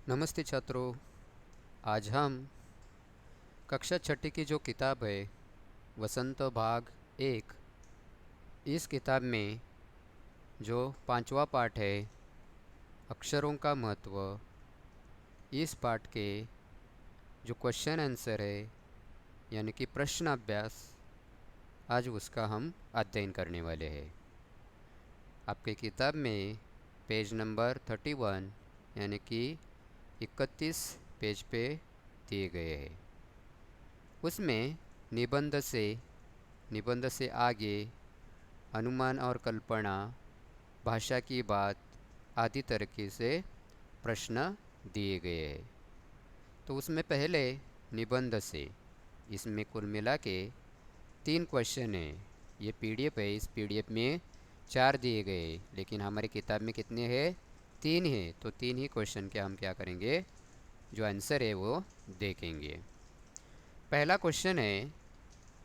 नमस्ते छात्रों। आज हम कक्षा छठी की जो किताब है वसंत भाग एक, इस किताब में जो पांचवा पाठ है अक्षरों का महत्व, इस पाठ के जो क्वेश्चन आंसर है यानी कि प्रश्न अभ्यास, आज उसका हम अध्ययन करने वाले हैं। आपके किताब में पेज नंबर 31 यानी कि 31 पेज पे दिए गए हैं। उसमें निबंध से आगे अनुमान और कल्पना, भाषा की बात आदि तरीके से प्रश्न दिए गए हैं। तो उसमें पहले निबंध से, इसमें कुल मिला के 3 क्वेश्चन हैं। ये पीडीएफ है, इस पीडीएफ में 4 दिए गए, लेकिन हमारी किताब में कितने हैं? 3 हैं। तो 3 ही क्वेश्चन के हम क्या करेंगे, जो आंसर है वो देखेंगे। पहला क्वेश्चन है,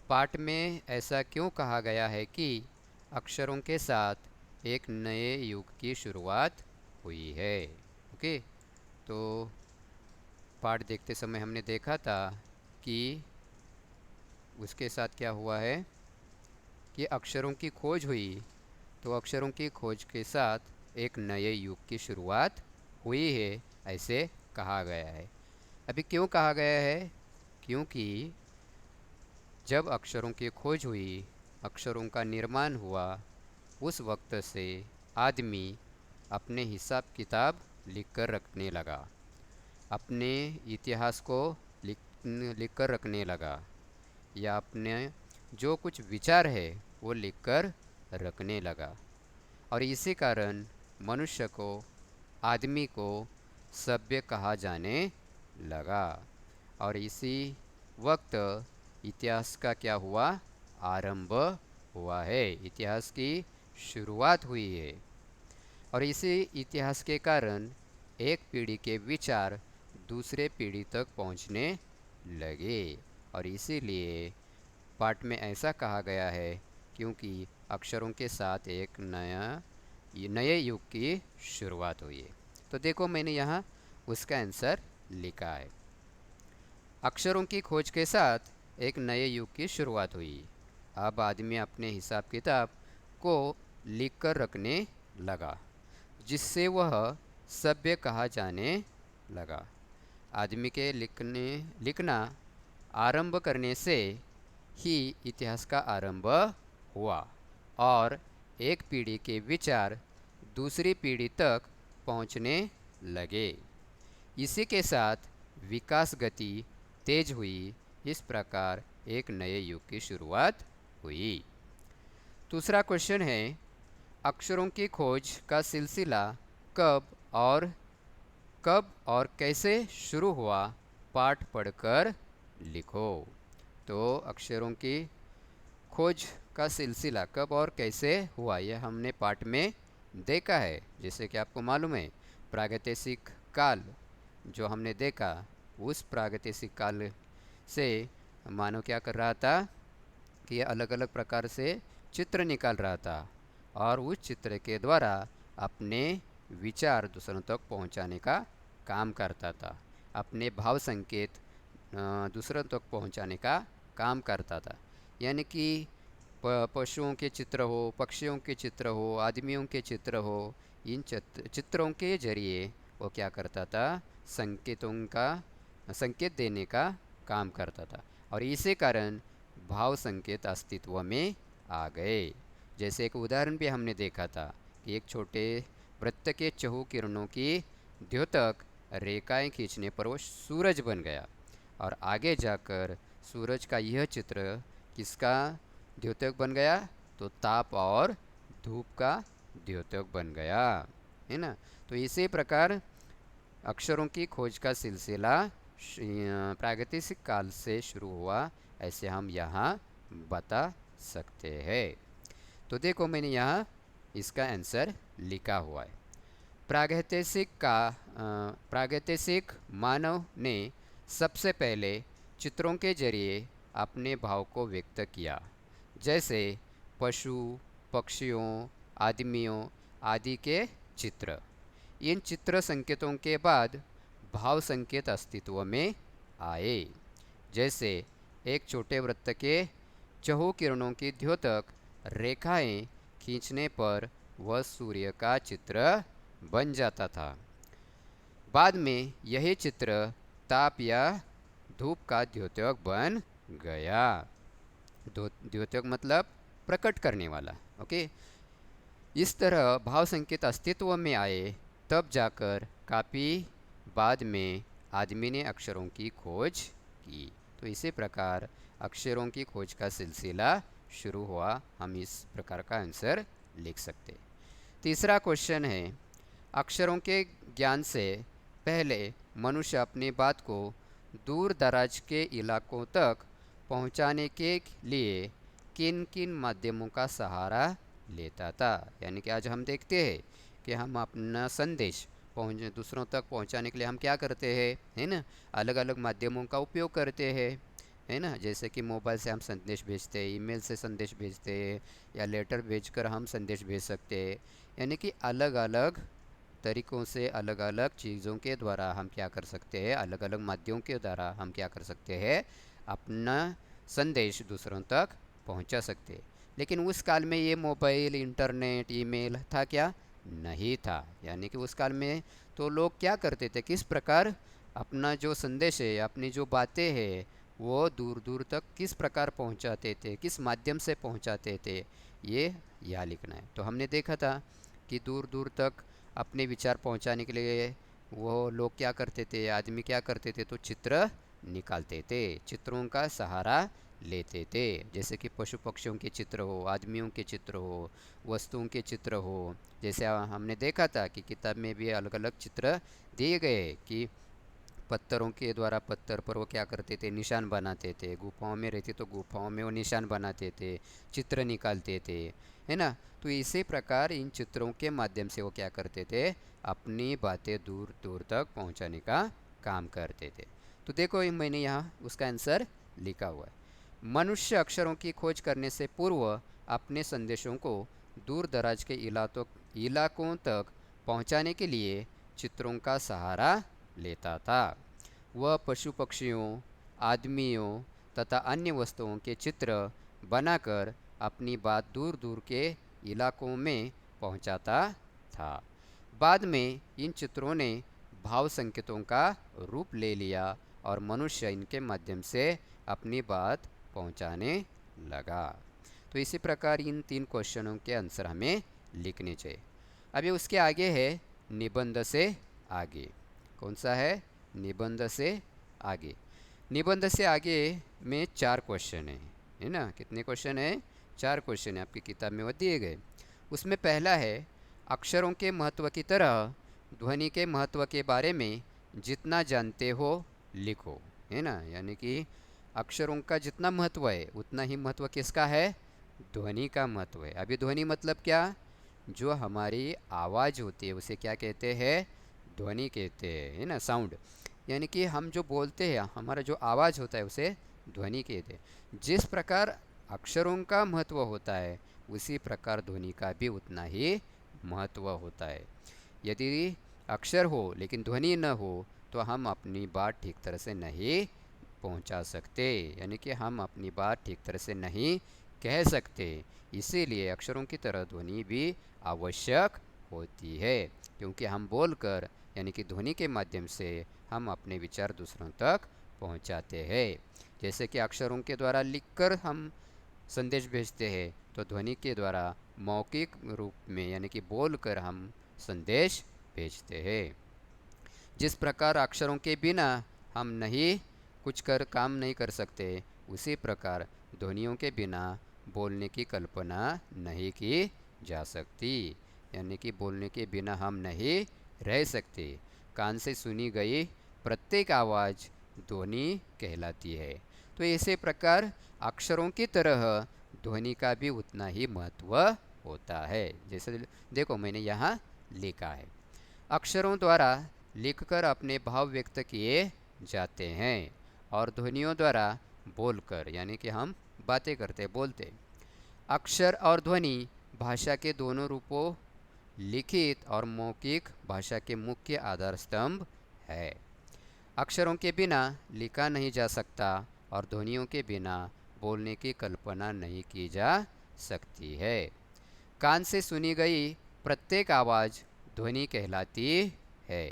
पाठ में ऐसा क्यों कहा गया है कि अक्षरों के साथ एक नए युग की शुरुआत हुई है? ओके, तो पाठ देखते समय हमने देखा था कि उसके साथ क्या हुआ है कि अक्षरों की खोज हुई, तो अक्षरों की खोज के साथ एक नए युग की शुरुआत हुई है, ऐसे कहा गया है। अभी क्यों कहा गया है? क्योंकि जब अक्षरों की खोज हुई, अक्षरों का निर्माण हुआ, उस वक्त से आदमी अपने हिसाब किताब लिख कर रखने लगा, अपने इतिहास को लिख लिख कर रखने लगा, या अपने जो कुछ विचार है वो लिख कर रखने लगा। और इसी कारण मनुष्य को, आदमी को सभ्य कहा जाने लगा। और इसी वक्त इतिहास का क्या हुआ? आरंभ हुआ है, इतिहास की शुरुआत हुई है। और इसी इतिहास के कारण एक पीढ़ी के विचार दूसरे पीढ़ी तक पहुंचने लगे। और इसीलिए पाठ में ऐसा कहा गया है क्योंकि अक्षरों के साथ एक नए युग की शुरुआत हुई है। तो देखो, मैंने यहाँ उसका आंसर लिखा है। अक्षरों की खोज के साथ एक नए युग की शुरुआत हुई। अब आदमी अपने हिसाब किताब को लिख कर रखने लगा, जिससे वह सभ्य कहा जाने लगा। आदमी के लिखना आरंभ करने से ही इतिहास का आरंभ हुआ, और एक पीढ़ी के विचार दूसरी पीढ़ी तक पहुंचने लगे। इसी के साथ विकास गति तेज हुई। इस प्रकार एक नए युग की शुरुआत हुई। दूसरा क्वेश्चन है, अक्षरों की खोज का सिलसिला कब और कैसे शुरू हुआ? पाठ पढ़कर लिखो। तो अक्षरों की खोज का सिलसिला कब और कैसे हुआ, यह हमने पाठ में देखा है। जैसे कि आपको मालूम है, प्रागैतिहासिक काल जो हमने देखा, उस प्रागैतिहासिक काल से मानव क्या कर रहा था कि अलग अलग प्रकार से चित्र निकाल रहा था, और उस चित्र के द्वारा अपने विचार दूसरों तक पहुंचाने का काम करता था, अपने भाव संकेत दूसरों तक पहुंचाने का काम करता था। यानी कि पशुओं के चित्र हो, पक्षियों के चित्र हो, आदमियों के चित्र हो, इन चित्रों के जरिए वो क्या करता था? संकेत देने का काम करता था। और इसी कारण भाव संकेत अस्तित्व में आ गए। जैसे एक उदाहरण भी हमने देखा था कि एक छोटे वृत्त के चहु किरणों की द्योतक रेखाएं खींचने पर वो सूरज बन गया, और आगे जाकर सूरज का यह चित्र किसका द्योतक बन गया? तो ताप और धूप का द्योतक बन गया, है ना। तो इसी प्रकार अक्षरों की खोज का सिलसिला प्रागैतिहासिक काल से शुरू हुआ, ऐसे हम यहाँ बता सकते हैं। तो देखो, मैंने यहाँ इसका आंसर लिखा हुआ है। प्रागैतिहासिक मानव ने सबसे पहले चित्रों के जरिए अपने भाव को व्यक्त किया, जैसे पशु, पक्षियों, आदमियों आदि के चित्र। इन चित्र संकेतों के बाद भाव संकेत अस्तित्व में आए। जैसे एक छोटे वृत्त के चहुकिरणों की द्योतक रेखाएं खींचने पर वह सूर्य का चित्र बन जाता था। बाद में यही चित्र ताप या धूप का द्योतक बन गया। द्योतक मतलब प्रकट करने वाला। ओके, इस तरह भाव संकेत अस्तित्व में आए, तब जाकर काफ़ी बाद में आदमी ने अक्षरों की खोज की। तो इसी प्रकार अक्षरों की खोज का सिलसिला शुरू हुआ। हम इस प्रकार का आंसर लिख सकते। तीसरा क्वेश्चन है, अक्षरों के ज्ञान से पहले मनुष्य अपनी बात को दूर दराज के इलाकों तक पहुंचाने के लिए किन किन माध्यमों का सहारा लेता था। यानी कि आज हम देखते हैं कि हम अपना संदेश दूसरों तक पहुंचाने के लिए हम क्या करते हैं, है ना, अलग अलग माध्यमों का उपयोग करते हैं, है ना। जैसे कि मोबाइल से हम संदेश भेजते हैं, ईमेल से संदेश भेजते हैं, या लेटर भेजकर हम संदेश भेज सकते हैं। यानी कि अलग अलग तरीक़ों से, अलग अलग चीज़ों के द्वारा हम क्या कर सकते हैं, अलग अलग माध्यमों के द्वारा हम क्या कर सकते हैं, अपना संदेश दूसरों तक पहुंचा सकते। लेकिन उस काल में ये मोबाइल, इंटरनेट, ईमेल था क्या? नहीं था। यानी कि उस काल में तो लोग क्या करते थे, किस प्रकार अपना जो संदेश है, अपनी जो बातें हैं, वो दूर दूर तक किस प्रकार पहुंचाते थे, किस माध्यम से पहुंचाते थे, ये यहाँ लिखना है। तो हमने देखा था कि दूर दूर तक अपने विचार पहुंचाने के लिए वो लोग क्या करते थे, आदमी क्या करते थे, तो चित्र निकालते थे, चित्रों का सहारा लेते थे। जैसे कि पशु पक्षियों के चित्र हो, आदमियों के चित्र हो, वस्तुओं के चित्र हो। जैसे हमने देखा था कि किताब में भी अलग अलग चित्र दिए गए कि पत्थरों के द्वारा पत्थर पर वो क्या करते थे, निशान बनाते थे। गुफाओं में रहते तो गुफाओं में वो निशान बनाते थे, चित्र निकालते थे, है ना। तो इसी प्रकार इन चित्रों के माध्यम से वो क्या करते थे, अपनी बातें दूर दूर तक पहुंचाने का काम करते थे। तो देखो मैंने यहाँ उसका आंसर लिखा हुआ है। मनुष्य अक्षरों की खोज करने से पूर्व अपने संदेशों को दूर दराज के इलाकों तक पहुंचाने के लिए चित्रों का सहारा लेता था। वह पशु पक्षियों, आदमियों तथा अन्य वस्तुओं के चित्र बनाकर अपनी बात दूर दूर के इलाकों में पहुंचाता था। बाद में इन चित्रों ने भाव संकेतों का रूप ले लिया और मनुष्य इनके माध्यम से अपनी बात पहुंचाने लगा। तो इसी प्रकार इन 3 क्वेश्चनों के आंसर हमें लिखने चाहिए। अभी उसके आगे है निबंध से आगे। कौन सा है? निबंध से आगे। निबंध से आगे में 4 क्वेश्चन है ना। कितने क्वेश्चन है? 4 क्वेश्चन है, आपकी किताब में वो दिए गए। उसमें पहला है, अक्षरों के महत्व की तरह ध्वनि के महत्व के बारे में जितना जानते हो लिखो, है ना। यानी कि अक्षरों का जितना महत्व है उतना ही महत्व किसका है? ध्वनि का महत्व है। अभी ध्वनि मतलब क्या? जो हमारी आवाज़ होती है उसे क्या कहते हैं? ध्वनि कहते हैं, है ना, साउंड। यानी कि हम जो बोलते हैं, हमारा जो आवाज़ होता है उसे ध्वनि कहते हैं। जिस प्रकार अक्षरों का महत्व होता है उसी प्रकार ध्वनि का भी उतना ही महत्व होता है। यदि अक्षर हो लेकिन ध्वनि न हो तो हम अपनी बात ठीक तरह से नहीं पहुंचा सकते, यानी कि हम अपनी बात ठीक तरह से नहीं कह सकते। इसीलिए अक्षरों की तरह ध्वनि भी आवश्यक होती है, क्योंकि हम बोलकर यानी कि ध्वनि के माध्यम से हम अपने विचार दूसरों तक पहुंचाते हैं। जैसे कि अक्षरों के द्वारा लिखकर हम संदेश भेजते हैं, तो ध्वनि के द्वारा मौखिक रूप में यानी कि बोलकर हम संदेश भेजते हैं। जिस प्रकार अक्षरों के बिना हम नहीं कुछ काम नहीं कर सकते, उसी प्रकार ध्वनियों के बिना बोलने की कल्पना नहीं की जा सकती। यानी कि बोलने के बिना हम नहीं रह सकते। कान से सुनी गई प्रत्येक आवाज़ ध्वनि कहलाती है। तो इसी प्रकार अक्षरों की तरह ध्वनि का भी उतना ही महत्व होता है। जैसे देखो मैंने यहाँ लिखा है, अक्षरों द्वारा लिखकर अपने भाव व्यक्त किए जाते हैं और ध्वनियों द्वारा बोलकर, यानी कि हम बातें करते बोलते। अक्षर और ध्वनि भाषा के दोनों रूपों, लिखित और मौखिक भाषा के मुख्य आधार स्तंभ है। अक्षरों के बिना लिखा नहीं जा सकता और ध्वनियों के बिना बोलने की कल्पना नहीं की जा सकती है। कान से सुनी गई प्रत्येक आवाज़ ध्वनि कहलाती है।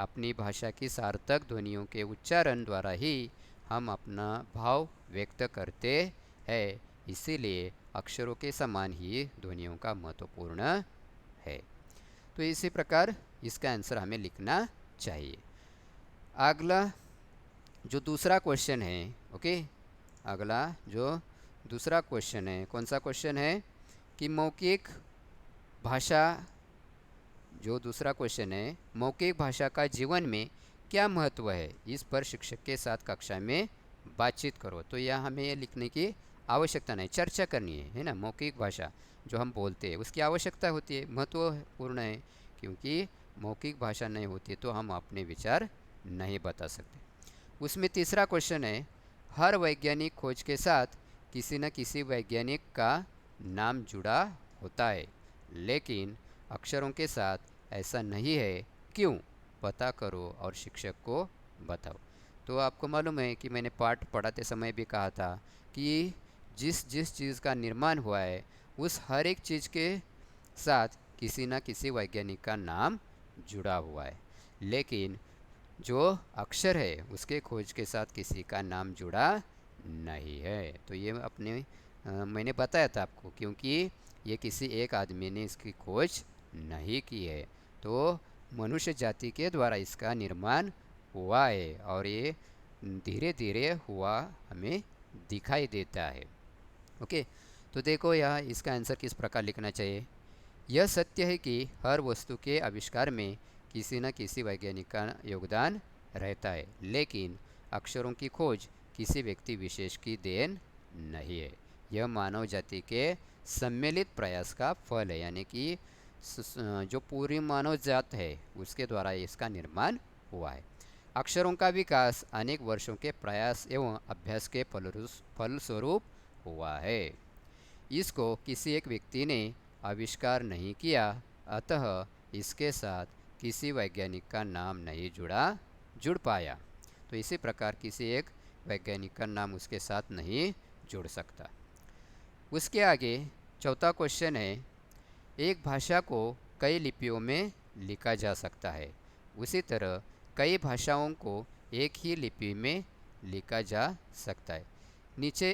अपनी भाषा की सार्थक ध्वनियों के उच्चारण द्वारा ही हम अपना भाव व्यक्त करते हैं। इसीलिए अक्षरों के समान ही ध्वनियों का महत्वपूर्ण है। तो इसी प्रकार इसका आंसर हमें लिखना चाहिए। अगला जो दूसरा क्वेश्चन है, ओके, अगला जो दूसरा क्वेश्चन है, कौन सा क्वेश्चन है कि मौखिक भाषा, जो दूसरा क्वेश्चन है मौखिक भाषा का जीवन में क्या महत्व है, इस पर शिक्षक के साथ कक्षा में बातचीत करो। तो यह हमें ये लिखने की आवश्यकता नहीं, चर्चा करनी है ना। मौखिक भाषा जो हम बोलते हैं उसकी आवश्यकता होती है, महत्वपूर्ण है, क्योंकि मौखिक भाषा नहीं होती तो हम अपने विचार नहीं बता सकते। उसमें तीसरा क्वेश्चन है, हर वैज्ञानिक खोज के साथ किसी न किसी वैज्ञानिक का नाम जुड़ा होता है, लेकिन अक्षरों के साथ ऐसा नहीं है, क्यों? पता करो और शिक्षक को बताओ। तो आपको मालूम है कि मैंने पाठ पढ़ाते समय भी कहा था कि जिस जिस चीज़ का निर्माण हुआ है उस हर एक चीज़ के साथ किसी न किसी वैज्ञानिक का नाम जुड़ा हुआ है, लेकिन जो अक्षर है उसके खोज के साथ किसी का नाम जुड़ा नहीं है। तो ये मैंने बताया था आपको, क्योंकि ये किसी एक आदमी ने इसकी खोज नहीं की है, तो मनुष्य जाति के द्वारा इसका निर्माण हुआ है और ये धीरे धीरे हुआ हमें दिखाई देता है। ओके, तो देखो यहाँ इसका आंसर किस प्रकार लिखना चाहिए। यह सत्य है कि हर वस्तु के आविष्कार में किसी न किसी वैज्ञानिक का योगदान रहता है, लेकिन अक्षरों की खोज किसी व्यक्ति विशेष की देन नहीं है। यह मानव जाति के सम्मिलित प्रयास का फल है, यानी कि जो पूरी मानव जात है उसके द्वारा इसका निर्माण हुआ है। अक्षरों का विकास अनेक वर्षों के प्रयास एवं अभ्यास के फलस्वरूप हुआ है। इसको किसी एक व्यक्ति ने आविष्कार नहीं किया, अतः इसके साथ किसी वैज्ञानिक का नाम नहीं जुड़ पाया। तो इसी प्रकार किसी एक वैज्ञानिक का नाम उसके साथ नहीं जुड़ सकता। उसके आगे चौथा क्वेश्चन है, एक भाषा को कई लिपियों में लिखा जा सकता है, उसी तरह कई भाषाओं को एक ही लिपि में लिखा जा सकता है। नीचे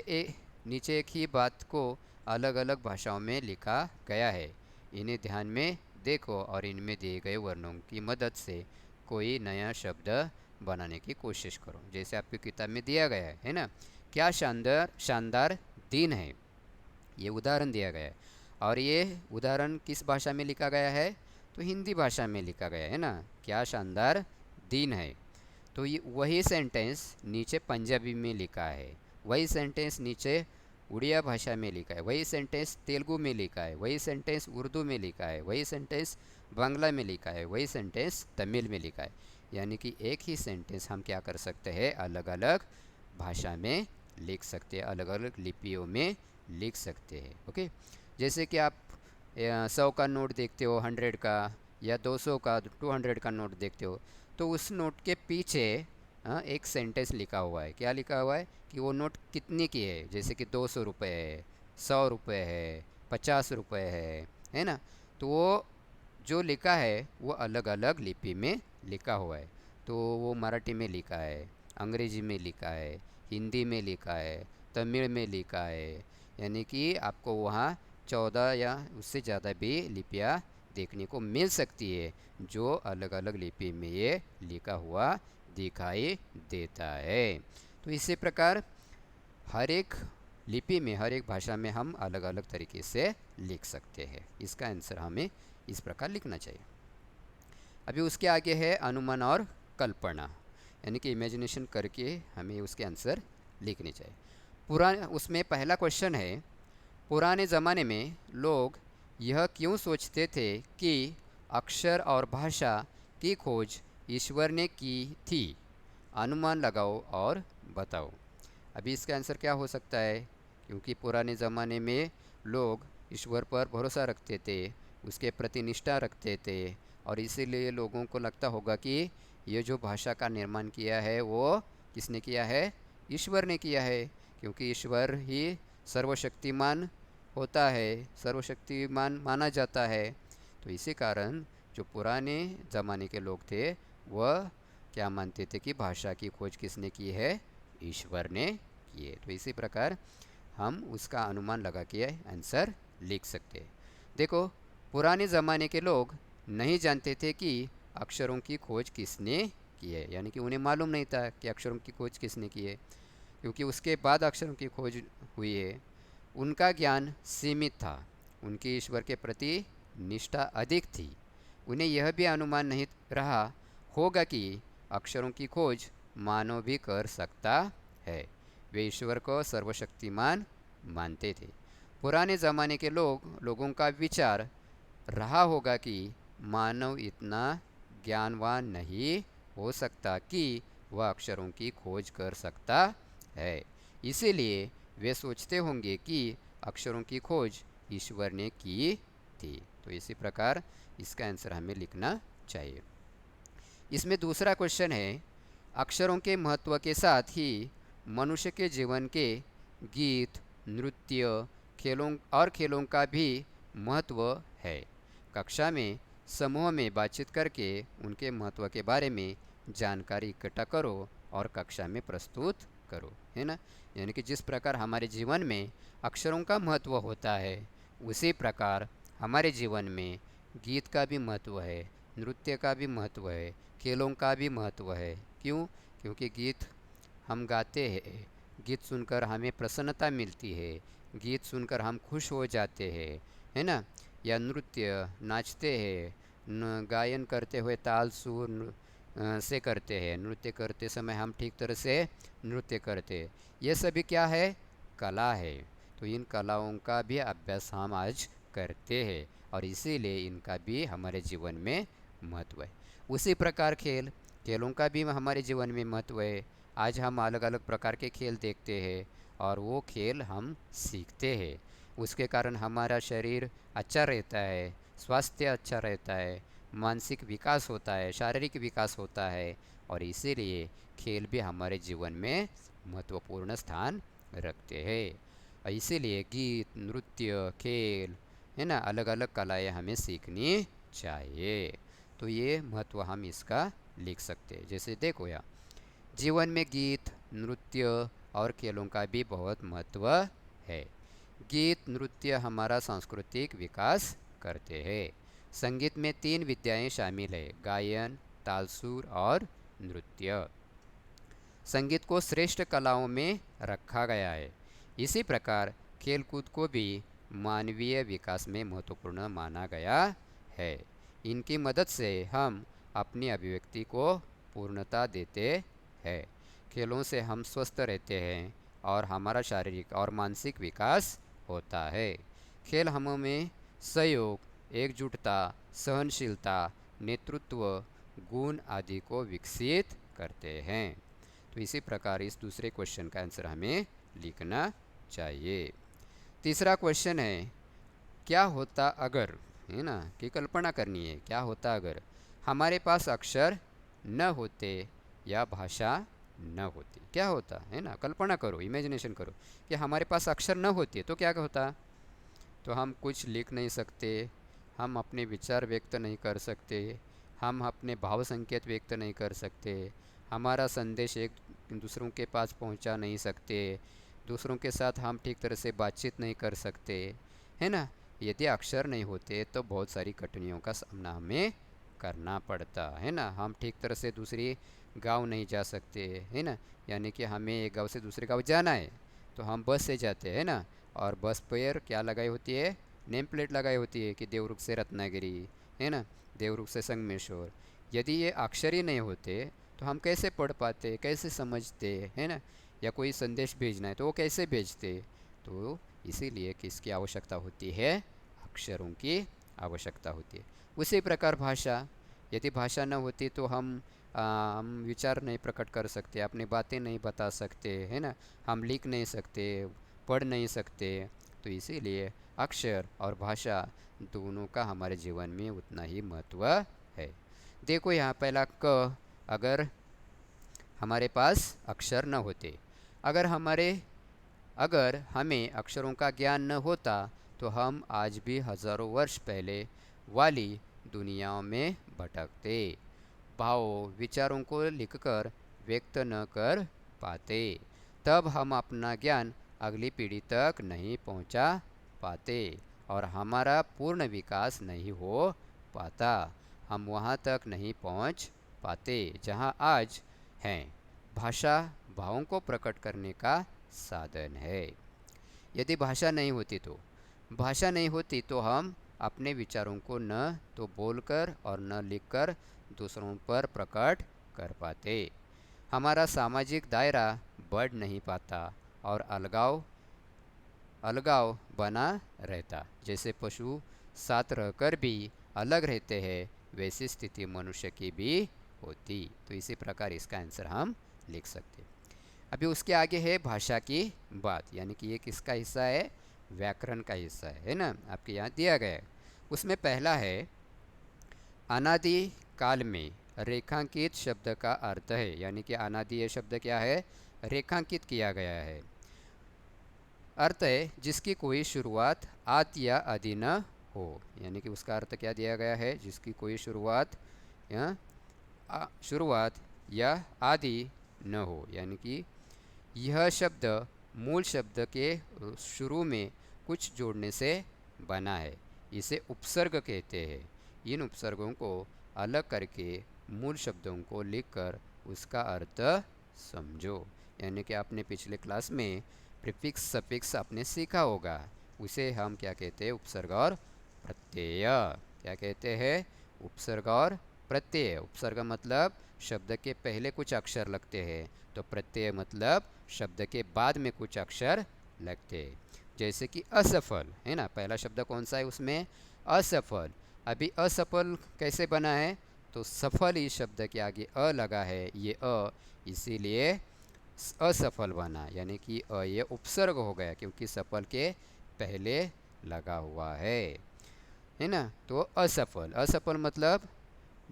एक ही बात को अलग अलग भाषाओं में लिखा गया है। इन्हें ध्यान में देखो और इनमें दिए गए वर्णों की मदद से कोई नया शब्द बनाने की कोशिश करो। जैसे आपकी किताब में दिया गया है ना, क्या शानदार शानदार दिन है, ये उदाहरण दिया गया है। और ये उदाहरण किस भाषा में लिखा गया है? तो हिंदी भाषा में लिखा गया है ना, क्या शानदार दिन है। तो ये वही सेंटेंस नीचे पंजाबी में लिखा है, वही सेंटेंस नीचे उड़िया भाषा में लिखा है, वही सेंटेंस तेलुगु में लिखा है, वही सेंटेंस उर्दू में लिखा है, वही सेंटेंस बांग्ला में लिखा है, वही सेंटेंस तमिल में लिखा है। यानी कि एक ही सेंटेंस हम क्या कर सकते हैं, अलग अलग भाषा में लिख सकते हैं, अलग अलग लिपियों में लिख सकते हैं। ओके, जैसे कि आप 100 का नोट देखते हो, 100 का, या 200 का, 200 का नोट देखते हो, तो उस नोट के पीछे एक सेंटेंस लिखा हुआ है। क्या लिखा हुआ है कि वो नोट कितने की है, जैसे कि 200 रुपये है, 100 रुपये है, 50 रुपये है ना। तो वो जो लिखा है वो अलग अलग लिपि में लिखा हुआ है। तो वो मराठी में लिखा है, अंग्रेजी में लिखा है, हिंदी में लिखा है, तमिल में लिखा है, यानी कि आपको वहाँ 14 या उससे ज़्यादा भी लिपियाँ देखने को मिल सकती है, जो अलग अलग लिपि में ये लिखा हुआ दिखाई देता है। तो इसी प्रकार हर एक लिपि में, हर एक भाषा में हम अलग अलग तरीके से लिख सकते हैं। इसका आंसर हमें इस प्रकार लिखना चाहिए। अभी उसके आगे है अनुमान और कल्पना, यानी कि इमेजिनेशन करके हमें उसके आंसर लिखने चाहिए। उसमें पहला क्वेश्चन है, पुराने ज़माने में लोग यह क्यों सोचते थे कि अक्षर और भाषा की खोज ईश्वर ने की थी? अनुमान लगाओ और बताओ। अभी इसका आंसर क्या हो सकता है, क्योंकि पुराने ज़माने में लोग ईश्वर पर भरोसा रखते थे, उसके प्रति निष्ठा रखते थे, और इसीलिए लोगों को लगता होगा कि ये जो भाषा का निर्माण किया है वो किसने किया है? ईश्वर ने किया है, क्योंकि ईश्वर ही सर्वशक्तिमान होता है, सर्वशक्तिमान माना जाता है। तो इसी कारण जो पुराने ज़माने के लोग थे वह क्या मानते थे कि भाषा की खोज किसने की है? ईश्वर ने की है। तो इसी प्रकार हम उसका अनुमान लगा के आंसर लिख सकते हैं। देखो, पुराने ज़माने के लोग नहीं जानते थे कि अक्षरों की खोज किसने की है, यानी कि उन्हें मालूम नहीं था कि अक्षरों की खोज किसने की है, क्योंकि उसके बाद अक्षरों की खोज हुई है। उनका ज्ञान सीमित था, उनकी ईश्वर के प्रति निष्ठा अधिक थी। उन्हें यह भी अनुमान नहीं रहा होगा कि अक्षरों की खोज मानव भी कर सकता है। वे ईश्वर को सर्वशक्तिमान मानते थे। पुराने ज़माने के लोगों का विचार रहा होगा कि मानव इतना ज्ञानवान नहीं हो सकता कि वह अक्षरों की खोज कर सकता है। इसीलिए वे सोचते होंगे कि अक्षरों की खोज ईश्वर ने की थी। तो इसी प्रकार इसका आंसर हमें लिखना चाहिए। इसमें दूसरा क्वेश्चन है, अक्षरों के महत्व के साथ ही मनुष्य के जीवन के गीत, नृत्य, खेलों का भी महत्व है। कक्षा में समूह में बातचीत करके उनके महत्व के बारे में जानकारी इकट्ठा करो और कक्षा में प्रस्तुत करो, है ना। यानी कि जिस प्रकार हमारे जीवन में अक्षरों का महत्व होता है, उसी प्रकार हमारे जीवन में गीत का भी महत्व है, नृत्य का भी महत्व है, खेलों का भी महत्व है। क्यों? क्योंकि गीत हम गाते हैं, गीत सुनकर हमें प्रसन्नता मिलती है, गीत सुनकर हम खुश हो जाते हैं, है ना। या नृत्य नाचते हैं, गायन करते हुए ताल सुर से करते हैं, नृत्य करते समय हम ठीक तरह से नृत्य करते हैं। ये सभी क्या है? कला है। तो इन कलाओं का भी अभ्यास हम आज करते हैं और इसीलिए इनका भी हमारे जीवन में महत्व है। उसी प्रकार खेलों का भी हमारे जीवन में महत्व है। आज हम अलग अलग प्रकार के खेल देखते हैं और वो खेल हम सीखते हैं। उसके कारण हमारा शरीर अच्छा रहता है, स्वास्थ्य अच्छा रहता है, मानसिक विकास होता है, शारीरिक विकास होता है और इसीलिए खेल भी हमारे जीवन में महत्वपूर्ण स्थान रखते हैं। इसीलिए गीत, नृत्य, खेल, है ना, अलग अलग कलाएं हमें सीखनी चाहिए। तो ये महत्व हम इसका लिख सकते हैं। जैसे देखो यार, जीवन में गीत, नृत्य और खेलों का भी बहुत महत्व है। गीत, नृत्य हमारा सांस्कृतिक विकास करते हैं। संगीत में 3 विद्याएं शामिल है, गायन, तालसुर और नृत्य। संगीत को श्रेष्ठ कलाओं में रखा गया है। इसी प्रकार खेलकूद को भी मानवीय विकास में महत्वपूर्ण माना गया है। इनकी मदद से हम अपनी अभिव्यक्ति को पूर्णता देते हैं। खेलों से हम स्वस्थ रहते हैं और हमारा शारीरिक और मानसिक विकास होता है। खेल हमें सहयोग, एकजुटता, सहनशीलता, नेतृत्व गुण आदि को विकसित करते हैं। तो इसी प्रकार इस दूसरे क्वेश्चन का आंसर हमें लिखना चाहिए। तीसरा क्वेश्चन है, क्या होता अगर, है ना, कि कल्पना करनी है, क्या होता अगर हमारे पास अक्षर न होते या भाषा न होती, क्या होता, है ना। कल्पना करो, इमेजिनेशन करो कि हमारे पास अक्षर न होते तो क्या होता। तो हम कुछ लिख नहीं सकते, हम अपने विचार व्यक्त नहीं कर सकते, हम अपने भाव संकेत व्यक्त नहीं कर सकते, हमारा संदेश एक दूसरों के पास पहुंचा नहीं सकते, दूसरों के साथ हम ठीक तरह से बातचीत नहीं कर सकते, है ना। यदि अक्षर नहीं होते तो बहुत सारी कठिनाइयों का सामना हमें करना पड़ता, है ना। हम ठीक तरह से दूसरी गांव नहीं जा सकते, है ना। यानी कि हमें एक गांव से दूसरे गांव जाना है तो हम बस से जाते हैं ना, और बस पर क्या लगाई होती है? नेम प्लेट लगाई होती है कि देवरुख से रत्नागिरी, है ना, देवरुख से संगमेश्वर। यदि ये अक्षर ही नहीं होते तो हम कैसे पढ़ पाते, कैसे समझते, है ना। या कोई संदेश भेजना है तो वो कैसे भेजते। तो इसीलिए किसकी आवश्यकता होती है? अक्षरों की आवश्यकता होती है। उसी प्रकार भाषा, यदि भाषा न होती तो हम विचार नहीं प्रकट कर सकते, अपनी बातें नहीं बता सकते, है ना। हम लिख नहीं सकते, पढ़ नहीं सकते। तो इसीलिए अक्षर और भाषा दोनों का हमारे जीवन में उतना ही महत्व है। देखो यहाँ पहला क, अगर हमारे पास अक्षर न होते। अगर हमें अक्षरों का ज्ञान न होता तो हम आज भी हज़ारों वर्ष पहले वाली दुनियाओं में भटकते, भावों विचारों को लिखकर व्यक्त न कर पाते। तब हम अपना ज्ञान अगली पीढ़ी तक नहीं पहुंचा पाते और हमारा पूर्ण विकास नहीं हो पाता। हम वहां तक नहीं पहुंच पाते जहां आज हैं। भाषा भावों को प्रकट करने का साधन है। यदि भाषा नहीं होती तो हम अपने विचारों को न तो बोलकर और न लिखकर दूसरों पर प्रकट कर पाते। हमारा सामाजिक दायरा बढ़ नहीं पाता और अलगाव अलगाव बना रहता। जैसे पशु साथ रहकर भी अलग रहते हैं, वैसी स्थिति मनुष्य की भी होती। तो इसी प्रकार इसका आंसर हम लिख सकते। अभी उसके आगे है भाषा की बात, यानी कि ये किसका हिस्सा है? व्याकरण का हिस्सा है ना। आपके यहाँ दिया गया है। उसमें पहला है, अनादि काल में रेखांकित शब्द का अर्थ है। यानी कि अनादि ये शब्द क्या है? रेखांकित किया गया है। अर्थ है जिसकी कोई शुरुआत आदि या आदि न हो। यानी कि उसका अर्थ क्या दिया गया है? जिसकी कोई शुरुआत या आदि न हो। यानी कि यह शब्द मूल शब्द के शुरू में कुछ जोड़ने से बना है। इसे उपसर्ग कहते हैं। इन उपसर्गों को अलग करके मूल शब्दों को लिखकर उसका अर्थ समझो। यानी कि आपने पिछले क्लास में प्रीफिक्स सफिक्स आपने सीखा होगा। उसे हम क्या कहते हैं? उपसर्ग और प्रत्यय। क्या कहते हैं? उपसर्ग और प्रत्यय। उपसर्ग मतलब शब्द के पहले कुछ अक्षर लगते हैं, तो प्रत्यय मतलब शब्द के बाद में कुछ अक्षर लगते हैं। जैसे कि असफल है ना, पहला शब्द कौन सा है उसमें? असफल। अभी असफल कैसे बना है? तो सफल इस शब्द के आगे अ लगा है, ये इसीलिए असफल बना। यानी कि ये उपसर्ग हो गया क्योंकि सफल के पहले लगा हुआ है ना। तो असफल, असफल मतलब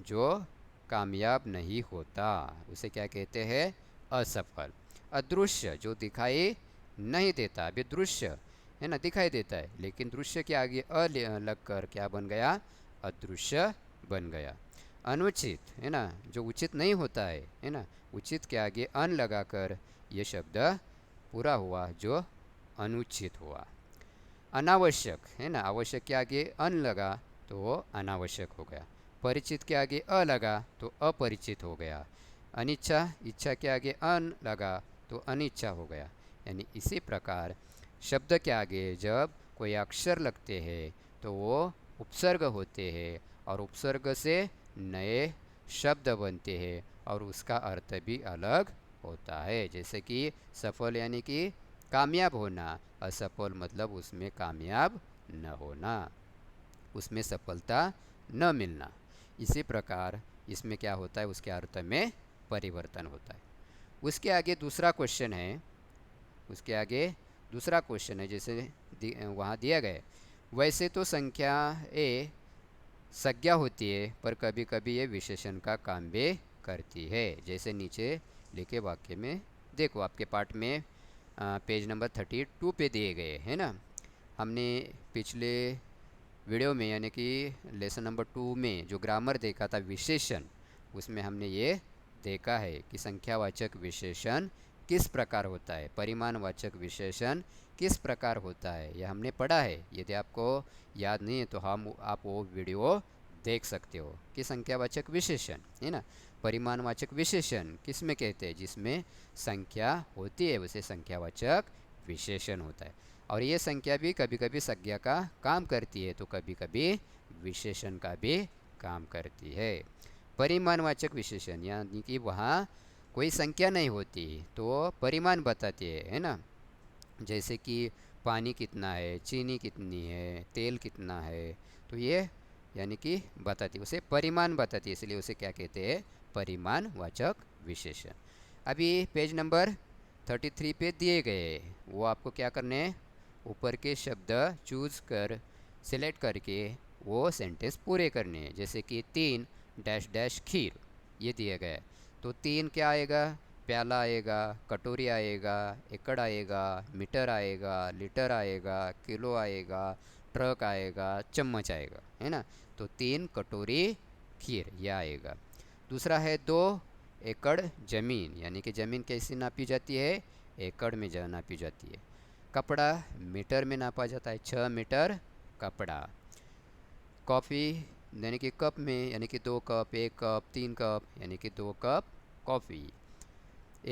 जो कामयाब नहीं होता, उसे क्या कहते हैं? असफल। अदृश्य, जो दिखाई नहीं देता। अभी दृश्य है ना, दिखाई देता है, लेकिन दृश्य के आगे लगकर क्या बन गया? अदृश्य बन गया। अनुचित है ना, जो उचित नहीं होता है ना, उचित के आगे अन लगाकर ये शब्द पूरा हुआ, जो अनुचित हुआ। अनावश्यक है ना, आवश्यक के आगे अन लगा तो वो अनावश्यक हो गया। परिचित के आगे अ लगा तो अपरिचित हो गया। अनिच्छा, इच्छा के आगे अन लगा तो अनिच्छा हो गया। यानी इसी प्रकार शब्द के आगे जब कोई अक्षर लगते हैं तो वो उपसर्ग होते हैं और उपसर्ग से नए शब्द बनते हैं और उसका अर्थ भी अलग होता है। जैसे कि सफल यानी कि कामयाब होना, असफल मतलब उसमें कामयाब न होना, उसमें सफलता न मिलना। इसी प्रकार इसमें क्या होता है? उसके अर्थ में परिवर्तन होता है। उसके आगे दूसरा क्वेश्चन है, जैसे वहाँ दिया गया है, वैसे तो संख्या ए संज्ञा होती है पर कभी कभी ये विशेषण का काम भी करती है। जैसे नीचे लिखे वाक्य में देखो, आपके पाठ में पेज नंबर 32 पे दिए गए है ना। हमने पिछले वीडियो में यानी कि लेसन नंबर 2 में जो ग्रामर देखा था विशेषण, उसमें हमने ये देखा है कि संख्यावाचक विशेषण किस प्रकार होता है, परिमाणवाचक विशेषण किस प्रकार होता है, यह हमने पढ़ा है। यदि आपको याद नहीं है तो आप वो वीडियो देख सकते हो कि संख्यावाचक विशेषण है ना, परिमाणवाचक विशेषण किस में कहते हैं? जिसमें संख्या होती है उसे संख्यावाचक विशेषण होता है। और ये संख्या भी कभी कभी संज्ञा का काम करती है तो कभी कभी विशेषण का भी काम करती है। परिमाणवाचक विशेषण यानी कि वहाँ कोई संख्या नहीं होती तो परिमाण बताती है ना। जैसे कि पानी कितना है, चीनी कितनी है, तेल कितना है, तो ये यानी कि बताती, उसे परिमाण बताती है, इसलिए उसे क्या कहते हैं? परिमाणवाचक विशेषण। अभी पेज नंबर 33 पे दिए गए, वो आपको क्या करने हैं? ऊपर के शब्द चूज कर सिलेक्ट करके वो सेंटेंस पूरे करने हैं। जैसे कि 3 डैश डैश खीर, ये दिया गया है। तो तीन क्या आएगा, प्याला आएगा, कटोरी आएगा, एकड़ आएगा, मीटर आएगा, लीटर आएगा, किलो आएगा, ट्रक आएगा, चम्मच आएगा, है ना। तो तीन कटोरी खीर यह आएगा। दूसरा है 2 एकड़ ज़मीन, यानी कि ज़मीन कैसे नापी जाती है, एकड़ में नापी जाती है। कपड़ा मीटर में नापा जाता है, 6 मीटर कपड़ा। कॉफ़ी यानी कि कप में, यानी कि 2 कप, 1 कप, 3 कप, यानी कि 2 कप कॉफ़ी।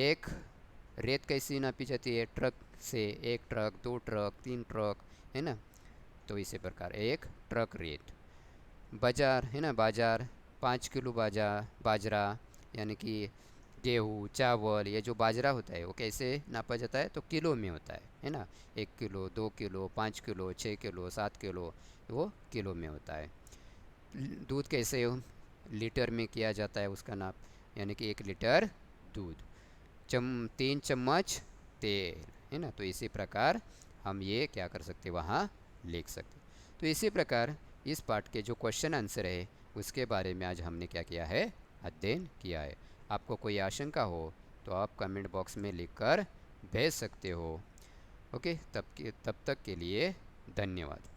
एक रेत कैसी नापी जाती है, ट्रक से, 1 ट्रक, 2 ट्रक, 3 ट्रक, है ना। तो इसी प्रकार एक ट्रक रेत। बाजार है ना, बाजार 5 किलो बाजरा, यानी कि गेहूँ चावल, ये जो बाजरा होता है वो कैसे नापा जाता है, तो किलो में होता है ना। 1 kilo, 2 kilo, 5 kilo, 6 kilo, 7 kilo, वो किलो में होता है। दूध कैसे हो, लीटर में किया जाता है उसका नाप, यानी कि 1 लीटर दूध। 3 चम्मच तेल, है ना। तो इसी प्रकार हम ये क्या कर सकते वहाँ लिख सकते। तो इसी प्रकार इस पाठ के जो क्वेश्चन आंसर है उसके बारे में आज हमने क्या किया है, अध्ययन किया है। आपको कोई आशंका हो तो आप कमेंट बॉक्स में लिखकर भेज सकते हो। ओके, तब तक के लिए धन्यवाद।